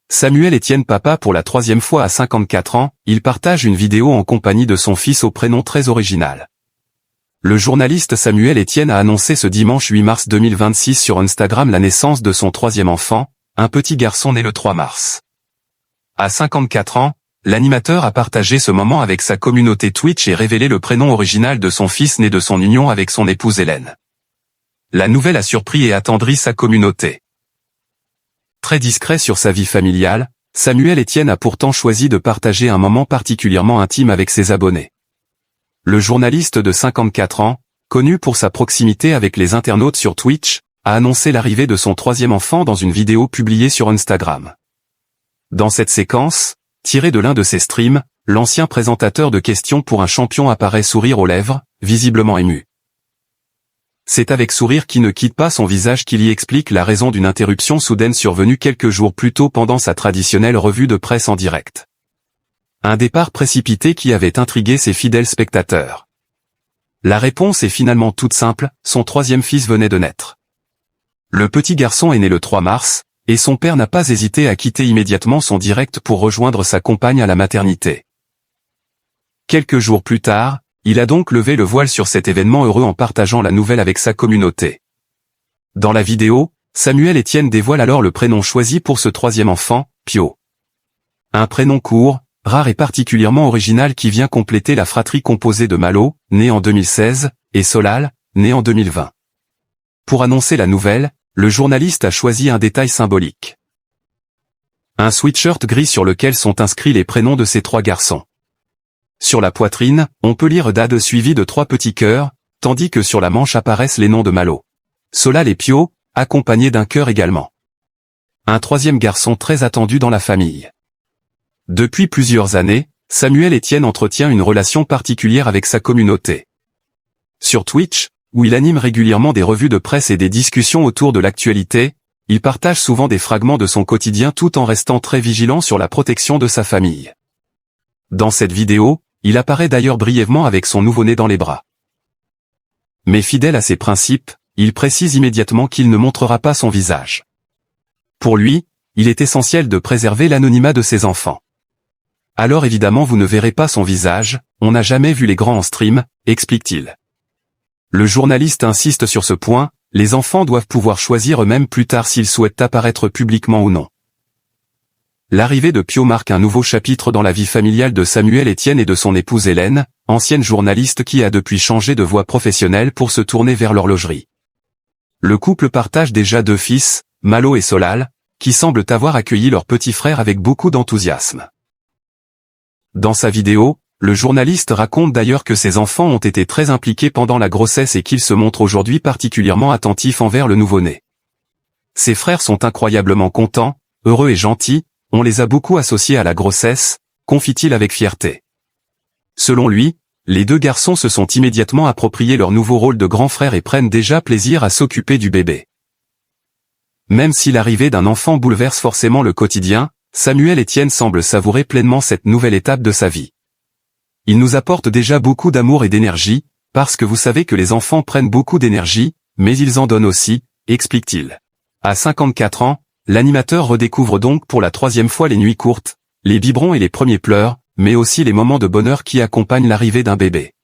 Samuel Etienne papa pour la troisième fois à 54 ans, il partage une vidéo en compagnie de son fils au prénom très original. Le journaliste Samuel Etienne a annoncé ce dimanche 8 mars 2026 sur Instagram la naissance de son troisième enfant, un petit garçon né le 3 mars. À 54 ans, l'animateur a partagé ce moment avec sa communauté Twitch et révélé le prénom original de son fils né de son union avec son épouse Hélène. La nouvelle a surpris et attendri sa communauté. Très discret sur sa vie familiale, Samuel Etienne a pourtant choisi de partager un moment particulièrement intime avec ses abonnés. Le journaliste de 54 ans, connu pour sa proximité avec les internautes sur Twitch, a annoncé l'arrivée de son troisième enfant dans une vidéo publiée sur Instagram. Dans cette séquence, tirée de l'un de ses streams, l'ancien présentateur de questions pour un champion apparaît sourire aux lèvres, visiblement ému. C'est avec sourire qui ne quitte pas son visage qu'il y explique la raison d'une interruption soudaine survenue quelques jours plus tôt pendant sa traditionnelle revue de presse en direct. Un départ précipité qui avait intrigué ses fidèles spectateurs. La réponse est finalement toute simple, son troisième fils venait de naître. Le petit garçon est né le 3 mars, et son père n'a pas hésité à quitter immédiatement son direct pour rejoindre sa compagne à la maternité. Quelques jours plus tard, il a donc levé le voile sur cet événement heureux en partageant la nouvelle avec sa communauté. Dans la vidéo, Samuel Etienne dévoile alors le prénom choisi pour ce troisième enfant, Pio. Un prénom court, rare et particulièrement original qui vient compléter la fratrie composée de Malo, né en 2016, et Solal, né en 2020. Pour annoncer la nouvelle, le journaliste a choisi un détail symbolique. Un sweatshirt gris sur lequel sont inscrits les prénoms de ses trois garçons. Sur la poitrine, on peut lire Dad suivi de 3 petits cœurs, tandis que sur la manche apparaissent les noms de Malo, Solal et Pio, accompagnés d'un cœur également. Un troisième garçon très attendu dans la famille. Depuis plusieurs années, Samuel Etienne entretient une relation particulière avec sa communauté. Sur Twitch, où il anime régulièrement des revues de presse et des discussions autour de l'actualité, il partage souvent des fragments de son quotidien tout en restant très vigilant sur la protection de sa famille. Dans cette vidéo, il apparaît d'ailleurs brièvement avec son nouveau-né dans les bras. Mais fidèle à ses principes, il précise immédiatement qu'il ne montrera pas son visage. Pour lui, il est essentiel de préserver l'anonymat de ses enfants. Alors évidemment vous ne verrez pas son visage, on n'a jamais vu les grands en stream, explique-t-il. Le journaliste insiste sur ce point, les enfants doivent pouvoir choisir eux-mêmes plus tard s'ils souhaitent apparaître publiquement ou non. L'arrivée de Pio marque un nouveau chapitre dans la vie familiale de Samuel Etienne et de son épouse Hélène, ancienne journaliste qui a depuis changé de voie professionnelle pour se tourner vers l'horlogerie. Le couple partage déjà 2 fils, Malo et Solal, qui semblent avoir accueilli leur petit frère avec beaucoup d'enthousiasme. Dans sa vidéo, le journaliste raconte d'ailleurs que ses enfants ont été très impliqués pendant la grossesse et qu'ils se montrent aujourd'hui particulièrement attentifs envers le nouveau-né. Ses frères sont incroyablement contents, heureux et gentils, on les a beaucoup associés à la grossesse, confie-t-il avec fierté. Selon lui, les 2 garçons se sont immédiatement appropriés leur nouveau rôle de grand frère et prennent déjà plaisir à s'occuper du bébé. Même si l'arrivée d'un enfant bouleverse forcément le quotidien, Samuel Etienne semble savourer pleinement cette nouvelle étape de sa vie. Il nous apporte déjà beaucoup d'amour et d'énergie, parce que vous savez que les enfants prennent beaucoup d'énergie, mais ils en donnent aussi, explique-t-il. À 54 ans, l'animateur redécouvre donc pour la 3e fois les nuits courtes, les biberons et les premiers pleurs, mais aussi les moments de bonheur qui accompagnent l'arrivée d'un bébé.